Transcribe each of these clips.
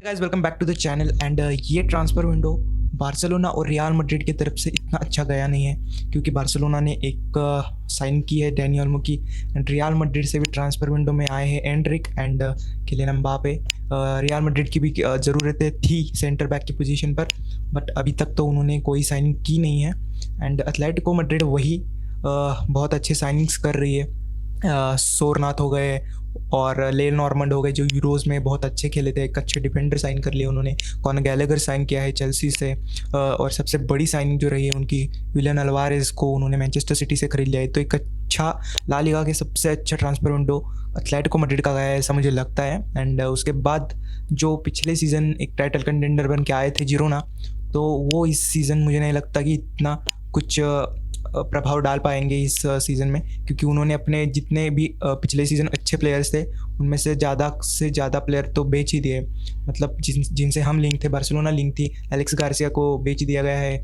Guys welcome back to the channel and ये transfer window Barcelona और Real Madrid की तरफ से इतना अच्छा गया नहीं है, क्योंकि बार्सिलोना ने एक साइन की है डैनी ओल्मो की एंड रियल मैड्रिड से भी ट्रांसफ़र विंडो में आए हैं Endrick and Kylian Mbappe. Real Madrid की भी ज़रूरतें थी सेंटर बैक की पोजीशन पर, बट अभी तक तो उन्होंने कोई साइनिंग की नहीं है एंड एथलेटिको मैड्रिड वही बहुत अच्छे साइनिंग्स कर रही है। सोरनाथ हो गए और ले नॉर्मंड हो गए जो यूरोज़ में बहुत अच्छे खेले थे। एक अच्छे डिफेंडर साइन कर लिए उन्होंने, कॉनर गैलेगर साइन किया है चेल्सी से और सबसे बड़ी साइनिंग जो रही है उनकी विलियन अल्वारेज को उन्होंने मैनचेस्टर सिटी से खरीद लिया है। तो एक अच्छा ला लीगा के सबसे अच्छा ट्रांसफर विंडो एथलेटिको मैड्रिड का गया है ऐसा मुझे लगता है। एंड उसके बाद जो पिछले सीज़न एक टाइटल कंटेंडर बन के आए थे जिरोना, तो वो इस सीज़न मुझे नहीं लगता कि इतना कुछ प्रभाव डाल पाएंगे इस सीज़न में, क्योंकि उन्होंने अपने जितने भी पिछले सीज़न अच्छे प्लेयर्स थे उनमें से ज़्यादा प्लेयर तो बेच ही दिए। मतलब जिनसे हम लिंक थे, बार्सिलोना लिंक थी, एलेक्स गार्सिया को बेच दिया गया है,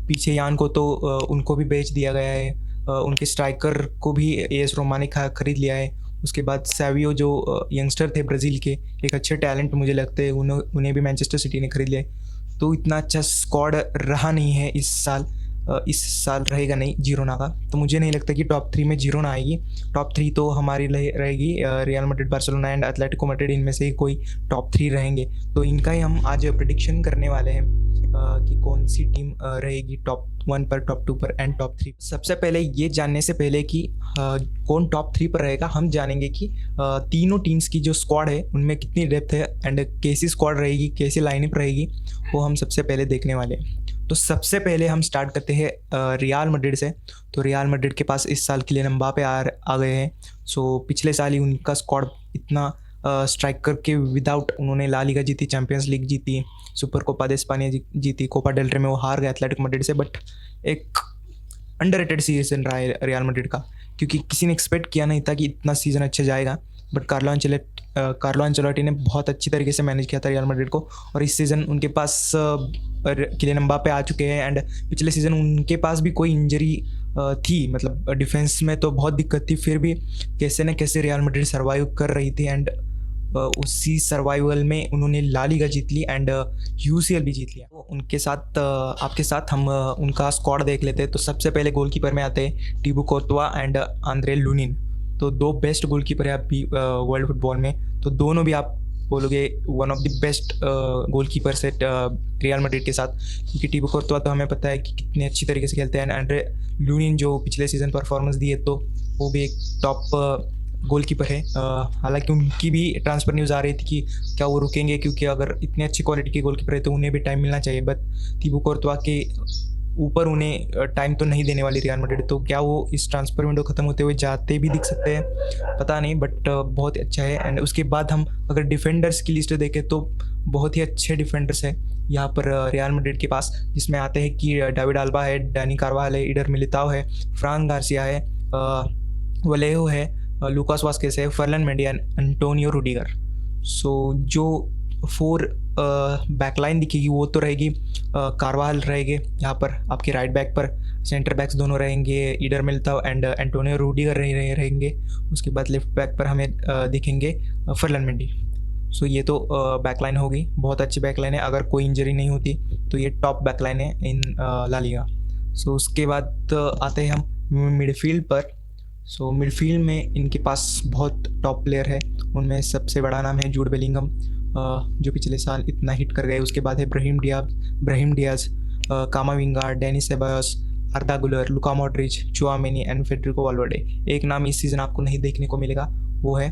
पीछे यान को तो उनको भी बेच दिया गया है, उनके स्ट्राइकर को भी एएस रोमा ने खरीद लिया है। उसके बाद सैवियो जो यंगस्टर थे ब्राज़ील के, एक अच्छे टैलेंट मुझे लगते हैं, उन्हें भी मैनचेस्टर सिटी ने खरीद लिया है। तो इतना अच्छा स्क्वाड रहा नहीं है इस साल रहेगा नहीं जिरोना का। तो मुझे नहीं लगता कि टॉप 3 में जिरोना आएगी। टॉप 3 तो हमारी रहेगी real Madrid, Barcelona and Atletico Madrid, इनमें से ही कोई टॉप 3 रहेंगे। तो इनका ही हम आज प्रेडिक्शन करने वाले हैं कि कौन सी टीम रहेगी टॉप 1 पर, टॉप 2 पर एंड टॉप 3। सबसे पहले ये जानने से पहले कि कौन टॉप 3 पर रहेगा, हम जानेंगे कि तीनों टीम्स की जो स्क्वाड है उनमें कितनी डेप्थ है एंड कैसी स्क्वाड रहेगी, कैसी लाइनअप रहेगी, वो हम सबसे पहले देखने वाले हैं। तो सबसे पहले हम स्टार्ट करते हैं रियल मैड्रिड से। तो रियल मैड्रिड के पास इस साल किलियन एम्बापे आ गए हैं। सो पिछले साल ही उनका स्क्वाड इतना स्ट्राइकर के विदाउट उन्होंने ला लीगा जीती, चैंपियंस लीग जीती, सुपर कोपा दे स्पानिया जीती, कोपा डेल रे में वो हार गए एथलेटिको मैड्रिड से। बट एक अंडररेटेड सीजन रहा है रियल मैड्रिड का, क्योंकि किसी ने एक्सपेक्ट किया नहीं था कि इतना सीज़न अच्छा जाएगा। बट कार्लो अंचेलोटी ने बहुत अच्छी तरीके से मैनेज किया था रियल मैड्रिड को, और इस सीज़न उनके पास किलियन एम्बापे आ चुके हैं एंड पिछले सीज़न उनके पास भी कोई इंजरी थी, मतलब डिफेंस में तो बहुत दिक्कत थी, फिर भी कैसे न कैसे रियल मैड्रिड सर्वाइव कर रही थी एंड उसी सर्वाइवल में उन्होंने ला लीगा जीत ली एंड यूसीएल भी जीत लिया। तो उनके साथ आपके साथ हम उनका स्क्वाड देख लेते हैं। तो सबसे पहले गोलकीपर में आते हैं टिबो कोर्तवा एंड आंद्रे लुनिन। तो दो बेस्ट गोलकीपर है अभी वर्ल्ड फुटबॉल में, तो दोनों भी आप बोलोगे one of the best goalkeepers है रियल मैड्रिड के साथ, क्योंकि टिबो कोर्तवा तो हमें पता है कि कितने अच्छी तरीके से खेलते हैं। आंद्रे लुनिन जो पिछले सीज़न परफॉर्मेंस दी है, तो वो भी एक टॉप गोलकीपर है। हालांकि उनकी भी ट्रांसफ़र न्यूज़ आ रही थी कि क्या वो रुकेंगे, क्योंकि अगर इतने अच्छी क्वालिटी के गोलकीपर है तो उन्हें भी टाइम मिलना चाहिए। बट टिबो कोर्तवा के ऊपर उन्हें टाइम तो नहीं देने वाली रियल मैड्रिड, तो क्या वो इस ट्रांसफ़र विंडो ख़त्म होते हुए जाते भी दिख सकते हैं, पता नहीं, बट बहुत ही अच्छा है। एंड उसके बाद हम अगर डिफेंडर्स की लिस्ट देखें तो बहुत ही अच्छे डिफेंडर्स हैं यहाँ पर रियल मैड्रिड के पास, जिसमें आते हैं कि डेविड अल्बा है, डैनी कार्वाल है, ईडर मिलिताओ है, फ्रान गार्सिया है, वलेहो है, लूकास वास्केस है, फर्लन मेंडी एंड एंटोनियो रूडिगर। सो जो 4 बैकलाइन दिखेगी वो तो रहेगी, कार्वाल रहेंगे यहाँ पर आपके राइट बैक पर, सेंटर बैक्स दोनों रहेंगे ईडर मिलिताओ एंड एंटोनियो रूडिगर रहेंगे। उसके बाद लेफ्ट बैक पर हमें दिखेंगे फर्लन मेंडी। सो ये तो बैकलाइन होगी, बहुत अच्छी बैकलाइन है, अगर कोई इंजरी नहीं होती तो ये टॉप बैकलाइन है इन ला लीगा। सो उसके बाद आते हैं हम मिडफील्ड पर। सो मिडफील्ड में इनके पास बहुत टॉप प्लेयर है, उनमें सबसे बड़ा नाम है जूड बेलिंगम, जो पिछले साल इतना हिट कर गए। उसके बाद है ब्राहिम डियाज, कामाविंगा, डेनी सेबायोस, आर्दा गुलर, Luka Modric, Tchouameni and Federico Valverde. एक नाम इस सीज़न आपको नहीं देखने को मिलेगा, वो है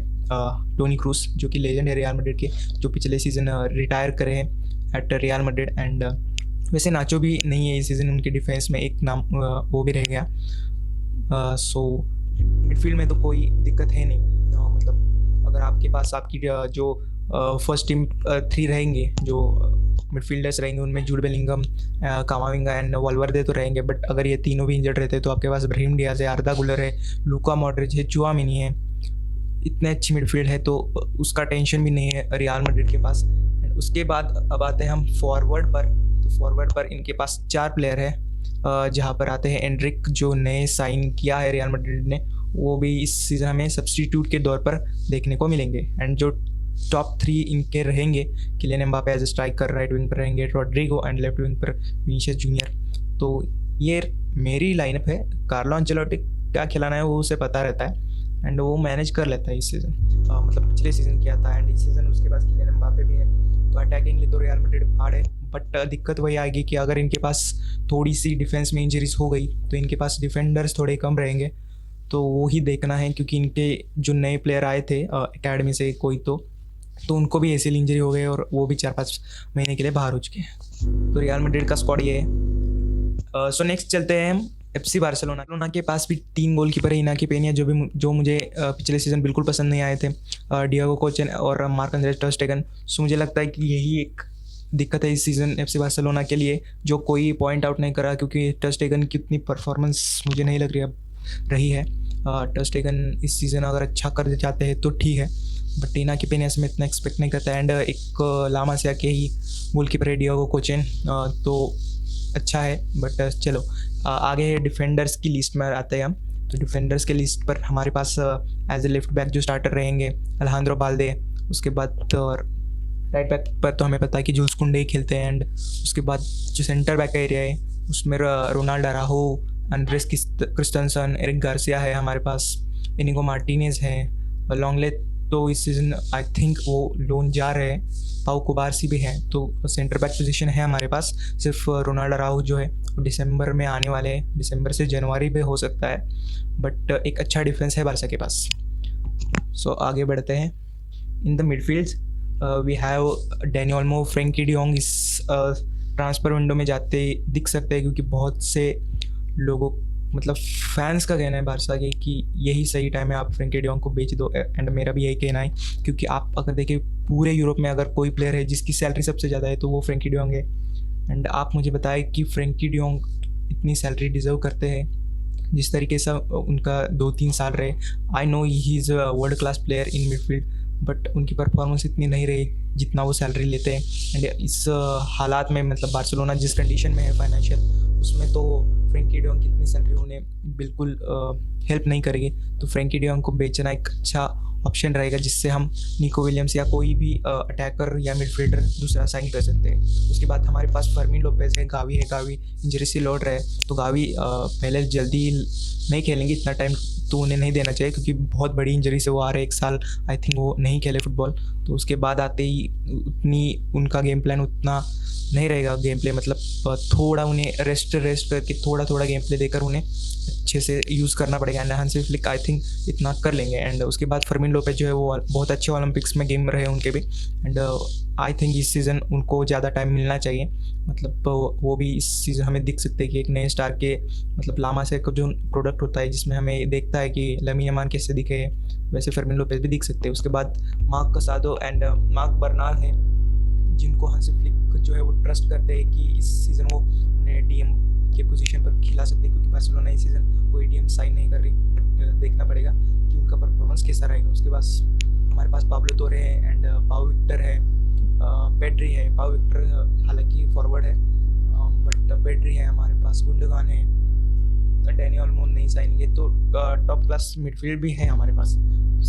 टोनी क्रूस, जो कि लेजेंड है रियल मैड्रिड के, जो पिछले सीज़न रिटायर करे हैं एट रियल मैड्रिड। एंड वैसे नाचो भी नहीं है इस सीज़न उनके डिफेंस में, एक नाम वो भी रह गया। सो मिडफील्ड में तो कोई दिक्कत है नहीं, मतलब अगर आपके पास आपकी जो फर्स्ट टीम 3 रहेंगे, जो मिडफील्डर्स रहेंगे, उनमें जूड बेलिंगम, कामाविंगा एंड वाल्वर्दे तो रहेंगे। बट अगर ये तीनों भी इंजर्ड रहते तो आपके पास ब्राहिम डियाज है, आर्दा गुलर है, लूका मॉड्रिच है, चुआमेनी है, इतने अच्छी मिडफील्ड है, तो उसका टेंशन भी नहीं है रियल मैड्रिड के पास। एंड उसके बाद अब आते हैं हम फॉरवर्ड पर। तो फॉरवर्ड पर इनके पास 4 प्लेयर है, जहाँ पर आते हैं एंड्रिक, जो नए साइन किया है रियल मैड्रिड ने, वो भी इस सीज़न हमें सब्स्टिट्यूट के दौर पर देखने को मिलेंगे। एंड जो टॉप 3 इनके रहेंगे। Kylian Mbappe as a striker right wing पर रहेंगे, रॉड्रिगो एंड लेफ्ट विंग पर विनीसियस जूनियर। तो ये मेरी लाइनअप है। कार्लो एंचेलोटी क्या खिलाना है वो उसे पता रहता है एंड वो मैनेज कर लेता है इस सीज़न। मतलब पिछले सीज़न किया था एंड इस सीज़न उसके पास किलियन एम्बापे भी है, तो अटैकिंगली तो रियल मैड्रिड फाड़ है। बट दिक्कत वही आएगी कि अगर इनके पास थोड़ी सी डिफेंस में इंजरीज हो गई तो इनके पास डिफेंडर्स थोड़े कम रहेंगे। तो वो ही देखना है, क्योंकि इनके जो नए प्लेयर आए थे एकेडमी से कोई तो उनको भी एसीएल इंजरी हो गए और वो भी 4-5 महीने के लिए बाहर हो चुके हैं। तो रियल मैड्रिड का स्क्वाड ये है। सो नेक्स्ट चलते हैं हम एफसी बार्सिलोना के पास भी 3 गोलकीपर है, इनाकी पेनिया जो मुझे पिछले सीज़न बिल्कुल पसंद नहीं आए थे, डिएगो कोचेन और मार्क-एंद्रे ter Stegen। सो मुझे लगता है कि यही एक दिक्कत है इस सीज़न एफसी बार्सिलोना के लिए, जो कोई पॉइंट आउट नहीं करा, क्योंकि ter Stegen की उतनी परफॉर्मेंस मुझे नहीं लग रही है। ter Stegen इस सीज़न अगर अच्छा कर जाते हैं तो ठीक है, बट इनाकी पेनिया से मैं इतना एक्सपेक्ट नहीं करता। एंड एक ला मासिया के ही गोलकीपर है डिएगो कोचेन, तो अच्छा है। बट चलो आगे डिफेंडर्स की लिस्ट में आते हैं हम। तो डिफेंडर्स के लिस्ट पर हमारे पास एज ए लेफ्ट बैक जो स्टार्टर रहेंगे अलेजांद्रो बाल्दे। उसके बाद राइट बैक पर तो हमें पता है कि जूल्स कुंडे ही खेलते हैं। एंड उसके बाद जो सेंटर बैक का एरिया है उसमें रोनाल्ड अराहो, एंड्रेस क्रिस्टनसन, एरिक गार्सिया है हमारे पास, इनिगो मार्टिनेज है, लॉन्गले तो इस सीज़न आई थिंक वो लोन जा रहे हैं, पाउ कुबारसी भी है। तो सेंटर बैक पोजीशन है हमारे पास। सिर्फ रोनाल्ड अराउjo जो है वो दिसंबर में आने वाले हैं, दिसंबर से जनवरी में हो सकता है, बट एक अच्छा डिफेंस है बारसा के पास। सो आगे बढ़ते हैं। In the midfield we have Dani Olmo, Frenkie de Jong इस ट्रांसफ़र विंडो में जाते दिख सकते हैं, क्योंकि बहुत से लोगों मतलब फैंस का कहना है बारसा के कि यही सही टाइम है, आप फ्रैंकी डियोंग को बेच दो। एंड मेरा भी यही कहना है, क्योंकि आप अगर देखें पूरे यूरोप में अगर कोई प्लेयर है जिसकी सैलरी सबसे ज़्यादा है तो वो फ्रैंकी डियोंग है। एंड आप मुझे बताएं कि फ्रैंकी डियोंग इतनी सैलरी डिज़र्व करते हैं जिस तरीके से उनका 2-3 साल रहे। I know he is a world class player in midfield, but उनकी परफॉर्मेंस इतनी नहीं रही जितना वो सैलरी लेते हैं। एंड इस हालात में मतलब बार्सिलोना जिस कंडीशन में है फाइनेंशियल, उसमें तो फ्रैंकी डियोंग की इतनी सैलरी उन्हें बिल्कुल हेल्प नहीं करेगी। तो फ्रैंकी डियोंग को बेचना एक अच्छा ऑप्शन रहेगा, जिससे हम निको विलियम्स या कोई भी अटैकर या मिडफील्डर दूसरा साइन कर सकते हैं। उसके बाद हमारे पास फर्मीन लोपेज है, गावी इंजरी से लौट रहे हैं, तो गावी पहले जल्दी नहीं खेलेंगे, इतना टाइम तो उन्हें नहीं देना चाहिए, क्योंकि बहुत बड़ी इंजरी से वो आ रहे हैं। 1 साल आई थिंक वो नहीं खेले फुटबॉल, तो उसके बाद आते ही उतनी उनका गेम प्लान उतना नहीं रहेगा। गेम प्ले मतलब थोड़ा उन्हें रेस्ट करके थोड़ा गेम प्ले देकर उन्हें अच्छे से यूज़ करना पड़ेगा। And Hansi Flick I think इतना कर लेंगे। एंड उसके बाद फर्मीन लोपेज जो है वो बहुत अच्छे ओलंपिक्स में गेम रहे उनके भी। एंड आई थिंक इस सीज़न उनको ज़्यादा टाइम मिलना चाहिए। मतलब वो भी इस सीज़न हमें दिख सकते हैं कि एक नए स्टार के मतलब लामा से का जो प्रोडक्ट होता है जिसमें हमें देखता है कि लमीन यमाल कैसे दिखे, वैसे फर्मीन लोपेज भी दिख सकते हैं। उसके बाद मार्क कसाडो एंड मार्क बर्नाल हैं, जिनको हांसी फ्लिक जो है वो ट्रस्ट करते हैं कि इस सीज़न वो उन्हें डीएम के पोजीशन पर खिला सकते हैं, क्योंकि बार्सिलोना इस सीज़न कोई डीएम साइन नहीं कर रही। देखना पड़ेगा कि उनका परफॉर्मेंस कैसा रहेगा। उसके बाद हमारे पास पाब्लो तोरे है एंड पाउ विक्टर है, पेड्री है। पाउ विक्टर हालांकि फॉरवर्ड है, बट पेड्री है हमारे पास, गुंडोगान है, डैनी ओल्मो नहीं साइन है। तो टॉप क्लास मिडफील्ड भी है हमारे पास।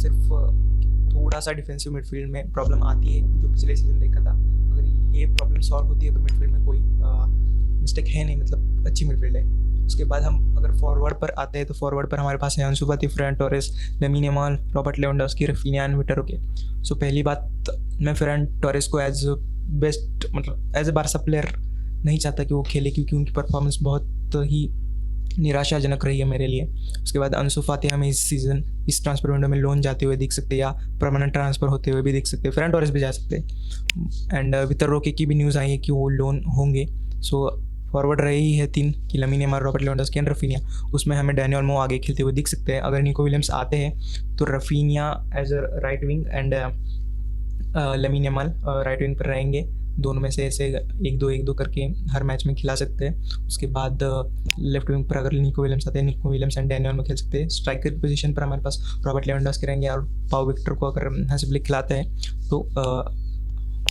सिर्फ थोड़ा सा डिफेंसिव मिडफील्ड में प्रॉब्लम आती है, जो पिछले सीज़न देखा था। अगर ये प्रॉब्लम सॉल्व होती है तो मिडफील्ड में कोई मिस्टेक है नहीं, मतलब अच्छी मिडफील्ड है। उसके बाद हम अगर फॉरवर्ड पर आते हैं तो फॉरवर्ड पर हमारे पास है Ansu Fati, Ferran Torres, Lamine Yamal, Robert Lewandowski, Raphinha and Vitor. Okay, so पहली बात मैं फर्रैन टोरेस को एज बेस्ट मतलब एज ए बारसा प्लेयर नहीं चाहता कि वो खेले, क्योंकि उनकी परफॉर्मेंस बहुत ही निराशाजनक रही है मेरे लिए। उसके बाद अंसु फाती हमें इस सीज़न इस ट्रांसफर विंडो में लोन जाते हुए दिख सकते हैं, या परमानेंट ट्रांसफ़र होते हुए भी दिख सकते हैं। फर्रैन टोरेस भी जा सकते हैं। एंड वितर रोके की भी न्यूज़ आई है कि वो लोन होंगे। सो फॉरवर्ड रही है 3 कि lamin Yamal, Robert Lewandowski and Raphinha. उसमें हमें डैनी ओल्मो आगे खेलते हुए दिख सकते हैं। अगर निको विलियम्स आते हैं तो Raphinha as a right wing and Lamine Yamal right wing पर रहेंगे। दोनों में से ऐसे 1-2 करके हर मैच में खिला सकते हैं। उसके बाद लेफ्ट विंग पर अगर निको विलियम्स आते हैं, Nico Williams and Danny Olmo खेल सकते हैं। स्ट्राइकर की पोजीशन पर हमारे पास रॉबर्ट लेवेंडोव्स्की रहेंगे, और पाउ विक्टर को अगर हांसी फ्लिक खिलाते हैं तो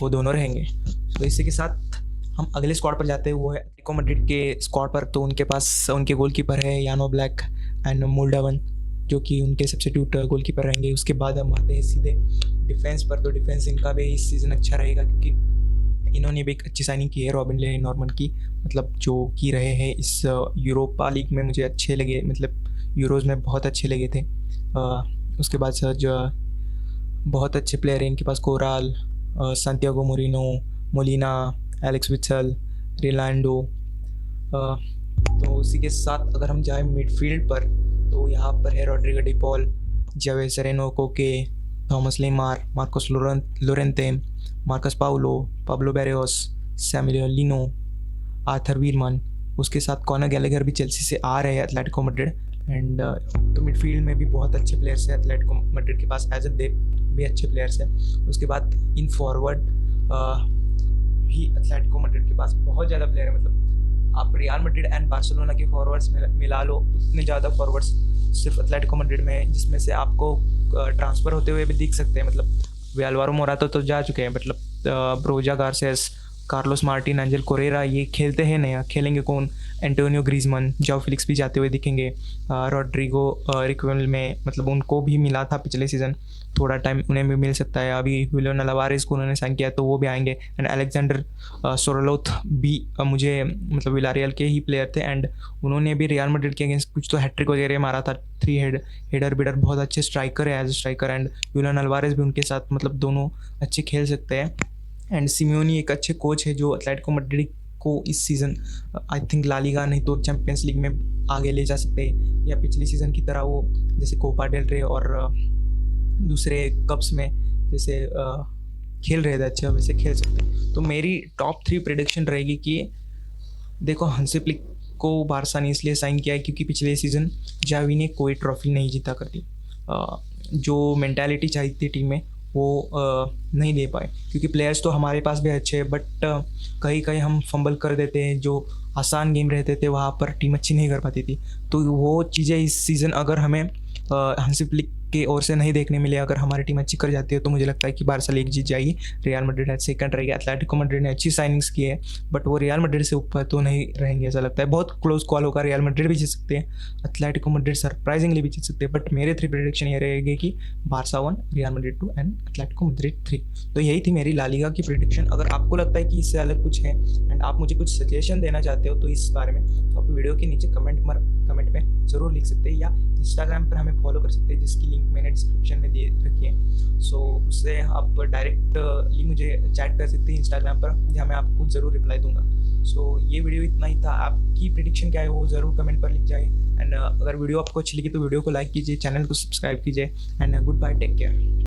वो दोनों रहेंगे। तो इसी के साथ हम अगले स्क्वाड पर जाते हैं, वो है एटलेटिको मैड्रिड के स्क्वाड पर। तो उनके पास उनके गोलकीपर है यानो ब्लैक एंड मोल्डोवन। जो कि उनके सब्स्टिट्यूट गोलकीपर रहेंगे। उसके बाद हम आते हैं सीधे डिफेंस पर। तो डिफेंस इनका भी इस सीज़न अच्छा रहेगा, क्योंकि इन्होंने भी एक अच्छी साइनिंग की है रॉबिन ले नॉर्मन की, मतलब जो की रहे हैं इस यूरोपा लीग में मुझे अच्छे लगे, मतलब यूरोज़ में बहुत अच्छे लगे थे। उसके बाद सर जो बहुत अच्छे प्लेयर हैं इनके पास, कोराल, Santiago Mourino, Molina, Alex Witsel, रिलांडो। तो उसी के साथ अगर हम जाएं मिडफील्ड पर, तो यहाँ पर है Rodrigo D Paul, Javi Serrano, Koke, Thomas Lemar, Marcos Llorente, Marcos Paulo, Pablo Barrios, Samuel Lino, Arthur Vermeeren. उसके साथ कॉनर गैलेगर भी चेल्सी से आ रहे हैं एथलेटिको मैड्रिड। एंड तो मिडफील्ड में भी बहुत अच्छे प्लेयर्स हैं एथलेटिको मैड्रिड के पास, एज ए भी अच्छे प्लेयर्स हैं। उसके बाद इन फॉरवर्ड भी एथलेटिको मैड्रिड के पास बहुत ज़्यादा प्लेयर है, मतलब आप रियल मैड्रिड एंड बार्सिलोना के फॉरवर्ड्स मिला लो, उतने ज़्यादा फॉरवर्ड्स सिर्फ एथलेटिको मैड्रिड में है, जिसमें से आपको ट्रांसफ़र होते हुए भी दिख सकते हैं। मतलब वे अल्वारो मोराता तो जा चुके हैं, मतलब ब्रोजा गार्सियस, कार्लोस मार्टिन, एंजल कोरेरा ये खेलते हैं नया, खेलेंगे कौन? एंटोनियो ग्रीजमन, जाओ फिलिक्स भी जाते हुए दिखेंगे। रॉड्रिगो रिक्वेल में मतलब उनको भी मिला था पिछले सीज़न, थोड़ा टाइम उन्हें भी मिल सकता है। अभी हुलियन अल्वारेज को उन्होंने साइन किया तो वो भी आएंगे। एंड अलेक्जेंडर सोरलोथ भी मुझे मतलब विलारियल के ही प्लेयर थे, एंड उन्होंने भी रियल मैड्रिड के अगेंस्ट कुछ तो हैट्रिक वगैरह मारा था, 3 हेडर बिडर, बहुत अच्छे स्ट्राइकर है as a striker. And Julian Alvarez भी उनके साथ मतलब दोनों अच्छे खेल सकते हैं। एंड सिमियोनी एक अच्छे कोच है जो एथलेटिको मैड्रिड को इस season I think La Liga नहीं तो चैंपियंस लीग में आगे ले जा सकते हैं, या पिछले सीज़न की तरह वो जैसे कोपा डेल रे और दूसरे कप्स में जैसे खेल रहे थे अच्छे, वैसे खेल सकते हैं। तो मेरी टॉप 3 प्रेडिक्शन रहेगी कि देखो, हंसी फ्लिक को बारसा ने इसलिए साइन किया है क्योंकि पिछले सीज़न जावी ने कोई ट्रॉफी नहीं जीता करती, जो मेंटालिटी चाहिए थी टीम में वो नहीं दे पाए, क्योंकि प्लेयर्स तो हमारे पास भी अच्छे हैं, बट कहीं कहीं हम फंबल कर देते हैं, जो आसान गेम रहते थे वहाँ पर टीम अच्छी नहीं कर पाती थी। तो वो चीज़ें इस सीज़न अगर हमें हांसी फ्लिक की ओर से नहीं देखने मिले, अगर हमारी टीम अच्छी कर जाती है तो मुझे लगता है कि बारसा लीग जीत जाएगी, रियल मैड्रिड सेकंड रहेगी। एथलेटिको मैड्रिड ने अच्छी साइनिंग्स की है, बट वो रियल मैड्रिड से ऊपर तो नहीं रहेंगे ऐसा लगता है। बहुत क्लोज कॉल होगा, रियल मैड्रिड भी जीत सकते हैं, एथलेटिको मैड्रिड सरप्राइजिंगली भी जीत सकते हैं। बट मेरे 3 प्रेडिक्शन ये रहेगी कि Barça 1, real Madrid 2 and Atletico Madrid 3। तो यही थी मेरी ला लीगा की प्रेडिक्शन। अगर आपको लगता है कि इससे अलग कुछ है एंड आप मुझे कुछ सजेशन देना चाहते हो तो इस बारे में, तो आप वीडियो के नीचे कमेंट में ज़रूर लिख सकते हैं, या इंस्टाग्राम पर हमें फॉलो कर सकते हैं जिसकी लिंक मैंने डिस्क्रिप्शन में दे रखी है। सो उससे आप डायरेक्टली मुझे चैट कर सकते हैं इंस्टाग्राम पर, जहाँ मैं आपको ज़रूर रिप्लाई दूंगा। सो ये वीडियो इतना ही था। आपकी प्रेडिक्शन क्या है वो ज़रूर कमेंट पर लिख जाए। एंड अगर वीडियो आपको अच्छी लगी तो वीडियो को लाइक कीजिए, चैनल को सब्सक्राइब कीजिए। And goodbye, take care.